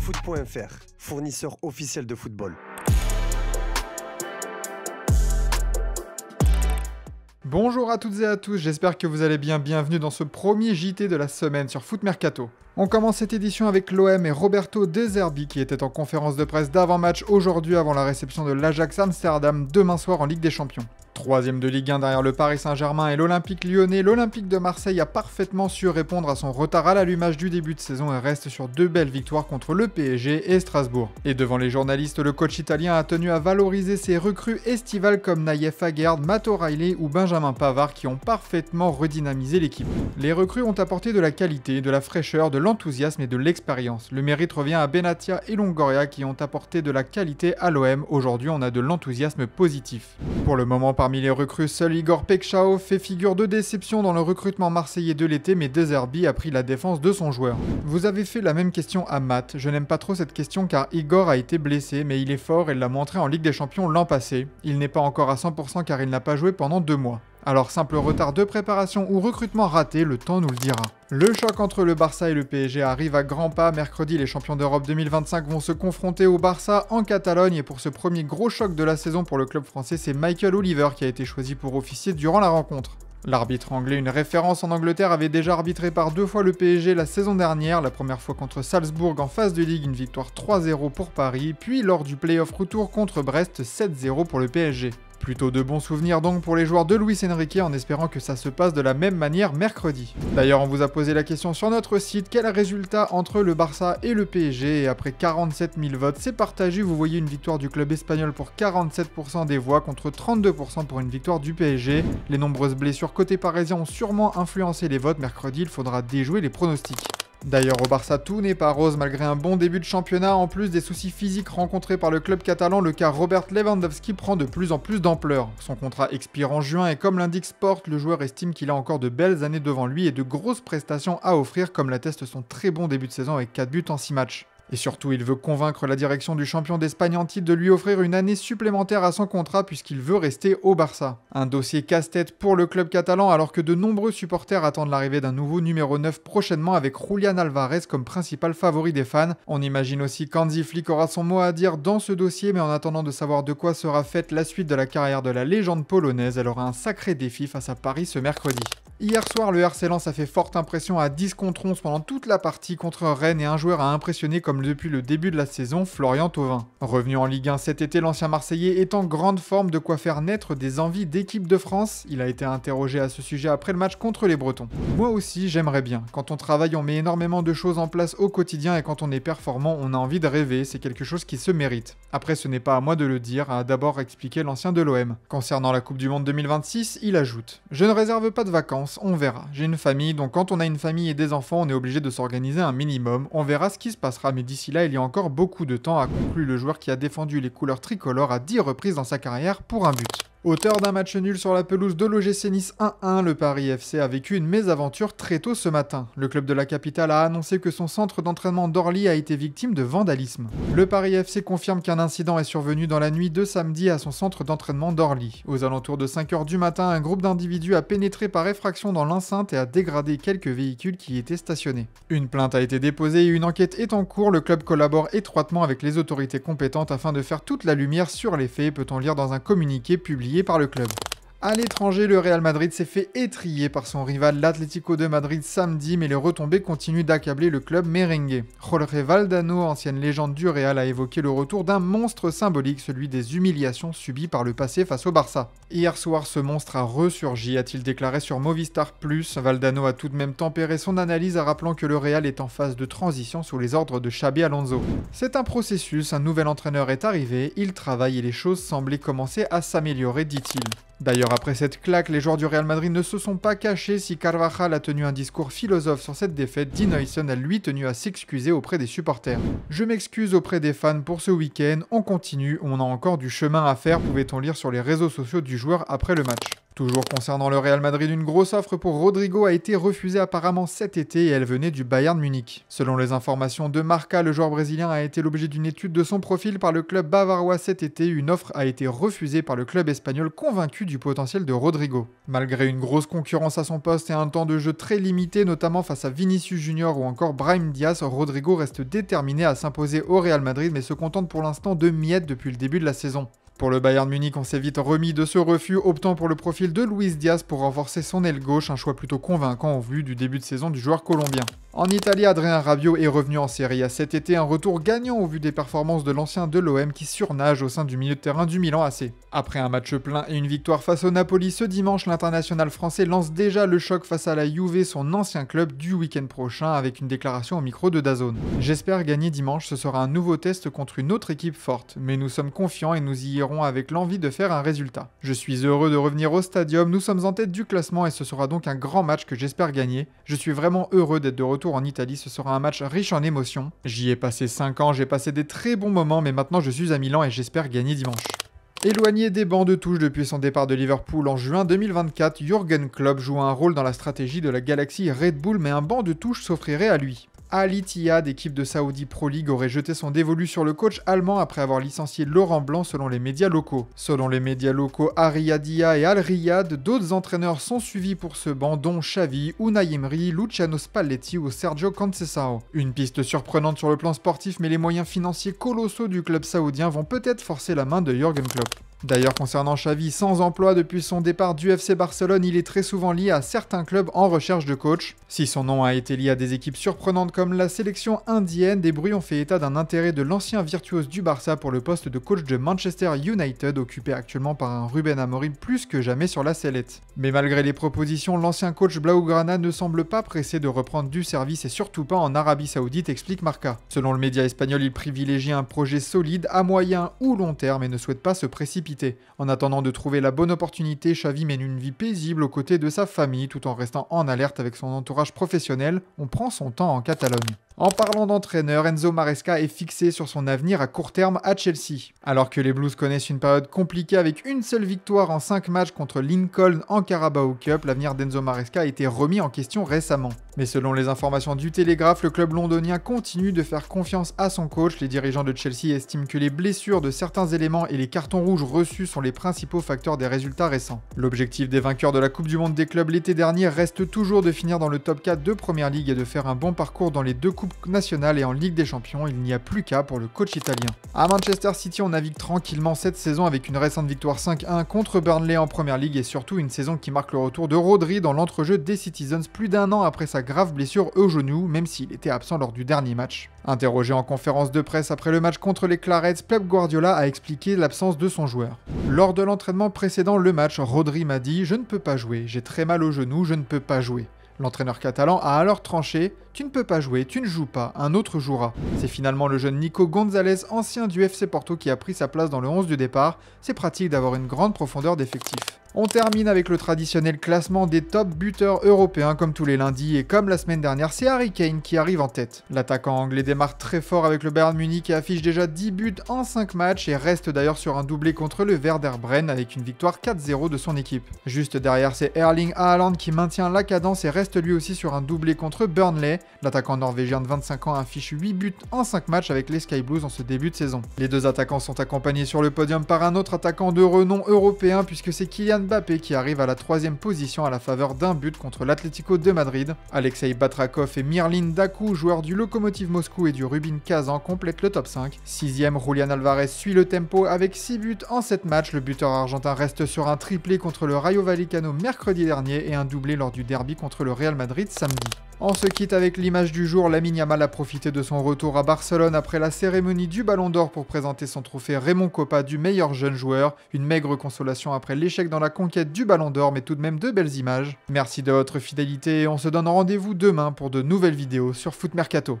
foot.fr, fournisseur officiel de football. Bonjour à toutes et à tous, j'espère que vous allez bien. Bienvenue dans ce premier JT de la semaine sur Foot Mercato. On commence cette édition avec l'OM et Roberto De Zerbi qui était en conférence de presse d'avant-match aujourd'hui avant la réception de l'Ajax Amsterdam demain soir en Ligue des Champions. Troisième de Ligue 1 derrière le Paris Saint-Germain et l'Olympique Lyonnais, l'Olympique de Marseille a parfaitement su répondre à son retard à l'allumage du début de saison et reste sur deux belles victoires contre le PSG et Strasbourg. Et devant les journalistes, le coach italien a tenu à valoriser ses recrues estivales comme Naïef Aguerd, Matt O'Reilly ou Benjamin Pavard qui ont parfaitement redynamisé l'équipe. Les recrues ont apporté de la qualité, de la fraîcheur, de l'enthousiasme et de l'expérience. Le mérite revient à Benatia et Longoria qui ont apporté de la qualité à l'OM. Aujourd'hui, on a de l'enthousiasme positif. Pour le moment, parmi les recrues, seul Igor Pekchao fait figure de déception dans le recrutement marseillais de l'été, mais De Zerbi a pris la défense de son joueur. Vous avez fait la même question à Matt. Je n'aime pas trop cette question car Igor a été blessé, mais il est fort et l'a montré en Ligue des Champions l'an passé. Il n'est pas encore à 100% car il n'a pas joué pendant 2 mois. Alors simple retard de préparation ou recrutement raté, le temps nous le dira. Le choc entre le Barça et le PSG arrive à grands pas. Mercredi, les champions d'Europe 2025 vont se confronter au Barça en Catalogne et pour ce premier gros choc de la saison pour le club français, c'est Michael Oliver qui a été choisi pour officier durant la rencontre. L'arbitre anglais, une référence en Angleterre, avait déjà arbitré par 2 fois le PSG la saison dernière, la première fois contre Salzbourg en phase de ligue, une victoire 3-0 pour Paris, puis lors du play-off retour contre Brest, 7-0 pour le PSG. Plutôt de bons souvenirs donc pour les joueurs de Luis Enrique en espérant que ça se passe de la même manière mercredi. D'ailleurs, on vous a posé la question sur notre site, quel résultat entre le Barça et le PSG? Et après 47 000 votes, c'est partagé, vous voyez une victoire du club espagnol pour 47% des voix contre 32% pour une victoire du PSG. Les nombreuses blessures côté parisien ont sûrement influencé les votes, mercredi il faudra déjouer les pronostics. D'ailleurs au Barça tout n'est pas rose malgré un bon début de championnat, en plus des soucis physiques rencontrés par le club catalan, le cas Robert Lewandowski prend de plus en plus d'ampleur. Son contrat expire en juin et comme l'indique Sport, le joueur estime qu'il a encore de belles années devant lui et de grosses prestations à offrir comme l'atteste son très bon début de saison avec 4 buts en 6 matchs. Et surtout, il veut convaincre la direction du champion d'Espagne en titre de lui offrir une année supplémentaire à son contrat puisqu'il veut rester au Barça. Un dossier casse-tête pour le club catalan alors que de nombreux supporters attendent l'arrivée d'un nouveau numéro 9 prochainement avec Julián Alvarez comme principal favori des fans. On imagine aussi qu'Hansi Flick aura son mot à dire dans ce dossier, mais en attendant de savoir de quoi sera faite la suite de la carrière de la légende polonaise, elle aura un sacré défi face à Paris ce mercredi. Hier soir, le RC Lens a fait forte impression à 10 contre 11 pendant toute la partie contre Rennes et un joueur a impressionné comme depuis le début de la saison, Florian Thauvin. Revenu en Ligue 1 cet été, l'ancien Marseillais est en grande forme, de quoi faire naître des envies d'équipe de France. Il a été interrogé à ce sujet après le match contre les Bretons. Moi aussi, j'aimerais bien. Quand on travaille, on met énormément de choses en place au quotidien et quand on est performant, on a envie de rêver, c'est quelque chose qui se mérite. Après, ce n'est pas à moi de le dire, a d'abord expliqué l'ancien de l'OM. Concernant la Coupe du Monde 2026, il ajoute « Je ne réserve pas de vacances. On verra. J'ai une famille, donc quand on a une famille et des enfants, on est obligé de s'organiser un minimum. On verra ce qui se passera, mais d'ici là, il y a encore beaucoup de temps, a conclu le joueur qui a défendu les couleurs tricolores à 10 reprises dans sa carrière pour un but. Auteur d'un match nul sur la pelouse de l'OGC Nice 1-1, le Paris FC a vécu une mésaventure très tôt ce matin. Le club de la capitale a annoncé que son centre d'entraînement d'Orly a été victime de vandalisme. Le Paris FC confirme qu'un incident est survenu dans la nuit de samedi à son centre d'entraînement d'Orly. Aux alentours de 5 h du matin, un groupe d'individus a pénétré par effraction dans l'enceinte et a dégradé quelques véhicules qui y étaient stationnés. Une plainte a été déposée et une enquête est en cours. Le club collabore étroitement avec les autorités compétentes afin de faire toute la lumière sur les faits, peut-on lire dans un communiqué publié par le club. À l'étranger, le Real Madrid s'est fait étriller par son rival l'Atlético de Madrid samedi, mais les retombées continuent d'accabler le club merengue. Jorge Valdano, ancienne légende du Real, a évoqué le retour d'un monstre symbolique, celui des humiliations subies par le passé face au Barça. Hier soir, ce monstre a ressurgi, a-t-il déclaré sur Movistar Plus. Valdano a tout de même tempéré son analyse en rappelant que le Real est en phase de transition sous les ordres de Xabi Alonso. C'est un processus, un nouvel entraîneur est arrivé, il travaille et les choses semblaient commencer à s'améliorer, dit-il. D'ailleurs, après cette claque, les joueurs du Real Madrid ne se sont pas cachés. Si Carvajal a tenu un discours philosophe sur cette défaite, Dean Huijsen a lui tenu à s'excuser auprès des supporters. « Je m'excuse auprès des fans pour ce week-end, on continue, on a encore du chemin à faire », pouvait-on lire sur les réseaux sociaux du joueur après le match. Toujours concernant le Real Madrid, une grosse offre pour Rodrigo a été refusée apparemment cet été et elle venait du Bayern Munich. Selon les informations de Marca, le joueur brésilien a été l'objet d'une étude de son profil par le club bavarois cet été. Une offre a été refusée par le club espagnol convaincu du potentiel de Rodrigo. Malgré une grosse concurrence à son poste et un temps de jeu très limité, notamment face à Vinicius Junior ou encore Brahim Diaz, Rodrigo reste déterminé à s'imposer au Real Madrid mais se contente pour l'instant de miettes depuis le début de la saison. Pour le Bayern Munich, on s'est vite remis de ce refus, optant pour le profil de Luis Diaz pour renforcer son aile gauche, un choix plutôt convaincant au vu du début de saison du joueur colombien. En Italie, Adrien Rabiot est revenu en Serie A cet été, un retour gagnant au vu des performances de l'ancien de l'OM qui surnage au sein du milieu de terrain du Milan AC. Après un match plein et une victoire face au Napoli ce dimanche, l'international français lance déjà le choc face à la Juve, son ancien club, du week-end prochain avec une déclaration au micro de DAZN. J'espère gagner dimanche, ce sera un nouveau test contre une autre équipe forte, mais nous sommes confiants et nous y irons avec l'envie de faire un résultat. Je suis heureux de revenir au stadium, nous sommes en tête du classement et ce sera donc un grand match que j'espère gagner. Je suis vraiment heureux d'être de retour en Italie, ce sera un match riche en émotions. J'y ai passé 5 ans, j'ai passé des très bons moments, mais maintenant je suis à Milan et j'espère gagner dimanche. Éloigné des bancs de touche depuis son départ de Liverpool en juin 2024, Jürgen Klopp joue un rôle dans la stratégie de la galaxie Red Bull, mais un banc de touche s'offrirait à lui. Al Ittihad, équipe de Saudi Pro League, aurait jeté son dévolu sur le coach allemand après avoir licencié Laurent Blanc selon les médias locaux. Selon les médias locaux Ariadia et Al Riyad, d'autres entraîneurs sont suivis pour ce banc, dont Xavi, Unai Emery, Luciano Spalletti ou Sergio Conceição. Une piste surprenante sur le plan sportif, mais les moyens financiers colossaux du club saoudien vont peut-être forcer la main de Jürgen Klopp. D'ailleurs, concernant Xavi, sans emploi depuis son départ du FC Barcelone, il est très souvent lié à certains clubs en recherche de coach. Si son nom a été lié à des équipes surprenantes comme la sélection indienne, des bruits ont fait état d'un intérêt de l'ancien virtuose du Barça pour le poste de coach de Manchester United, occupé actuellement par un Ruben Amorim plus que jamais sur la sellette. Mais malgré les propositions, l'ancien coach Blaugrana ne semble pas pressé de reprendre du service et surtout pas en Arabie Saoudite, explique Marca. Selon le média espagnol, il privilégie un projet solide à moyen ou long terme et ne souhaite pas se précipiter. En attendant de trouver la bonne opportunité, Xavi mène une vie paisible aux côtés de sa famille tout en restant en alerte avec son entourage professionnel. On prend son temps en Catalogne. En parlant d'entraîneur, Enzo Maresca est fixé sur son avenir à court terme à Chelsea. Alors que les Blues connaissent une période compliquée avec une seule victoire en 5 matchs contre Lincoln en Carabao Cup, l'avenir d'Enzo Maresca a été remis en question récemment. Mais selon les informations du Télégraphe, le club londonien continue de faire confiance à son coach. Les dirigeants de Chelsea estiment que les blessures de certains éléments et les cartons rouges reçus sont les principaux facteurs des résultats récents. L'objectif des vainqueurs de la Coupe du Monde des clubs l'été dernier reste toujours de finir dans le top 4 de Première Ligue et de faire un bon parcours dans les 2 coupes nationales et en Ligue des Champions. Il n'y a plus qu'à pour le coach italien. À Manchester City, on navigue tranquillement cette saison avec une récente victoire 5-1 contre Burnley en Première Ligue et surtout une saison qui marque le retour de Rodri dans l'entrejeu des Citizens plus d'1 an après sa grave blessure au genou, même s'il était absent lors du dernier match. Interrogé en conférence de presse après le match contre les Clarets, Pep Guardiola a expliqué l'absence de son joueur. Lors de l'entraînement précédent le match, Rodri m'a dit « Je ne peux pas jouer, j'ai très mal au genou, je ne peux pas jouer ». L'entraîneur catalan a alors tranché « Tu ne peux pas jouer, tu ne joues pas, un autre jouera ». C'est finalement le jeune Nico Gonzalez, ancien du FC Porto, qui a pris sa place dans le 11 du départ. C'est pratique d'avoir une grande profondeur d'effectif. On termine avec le traditionnel classement des top buteurs européens comme tous les lundis et comme la semaine dernière, c'est Harry Kane qui arrive en tête. L'attaquant anglais démarre très fort avec le Bayern Munich et affiche déjà 10 buts en 5 matchs et reste d'ailleurs sur un doublé contre le Werder Bremen avec une victoire 4-0 de son équipe. Juste derrière, c'est Erling Haaland qui maintient la cadence et reste lui aussi sur un doublé contre Burnley. L'attaquant norvégien de 25 ans affiche 8 buts en 5 matchs avec les Sky Blues en ce début de saison. Les deux attaquants sont accompagnés sur le podium par un autre attaquant de renom européen puisque c'est Kylian Mbappé qui arrive à la 3e position à la faveur d'un but contre l'Atlético de Madrid. Alexei Batrakov et Mirlin Dakou, joueurs du Lokomotiv Moscou et du Rubin Kazan, complètent le top 5. 6e, Julian Alvarez suit le tempo avec 6 buts en 7 matchs. Le buteur argentin reste sur un triplé contre le Rayo Vallecano mercredi dernier et un doublé lors du derby contre le Real Madrid samedi. On se quitte avec l'image du jour, Lamine Yamal a profité de son retour à Barcelone après la cérémonie du Ballon d'Or pour présenter son trophée Raymond Kopa du meilleur jeune joueur. Une maigre consolation après l'échec dans la conquête du Ballon d'Or, mais tout de même de belles images. Merci de votre fidélité et on se donne rendez-vous demain pour de nouvelles vidéos sur Foot Mercato.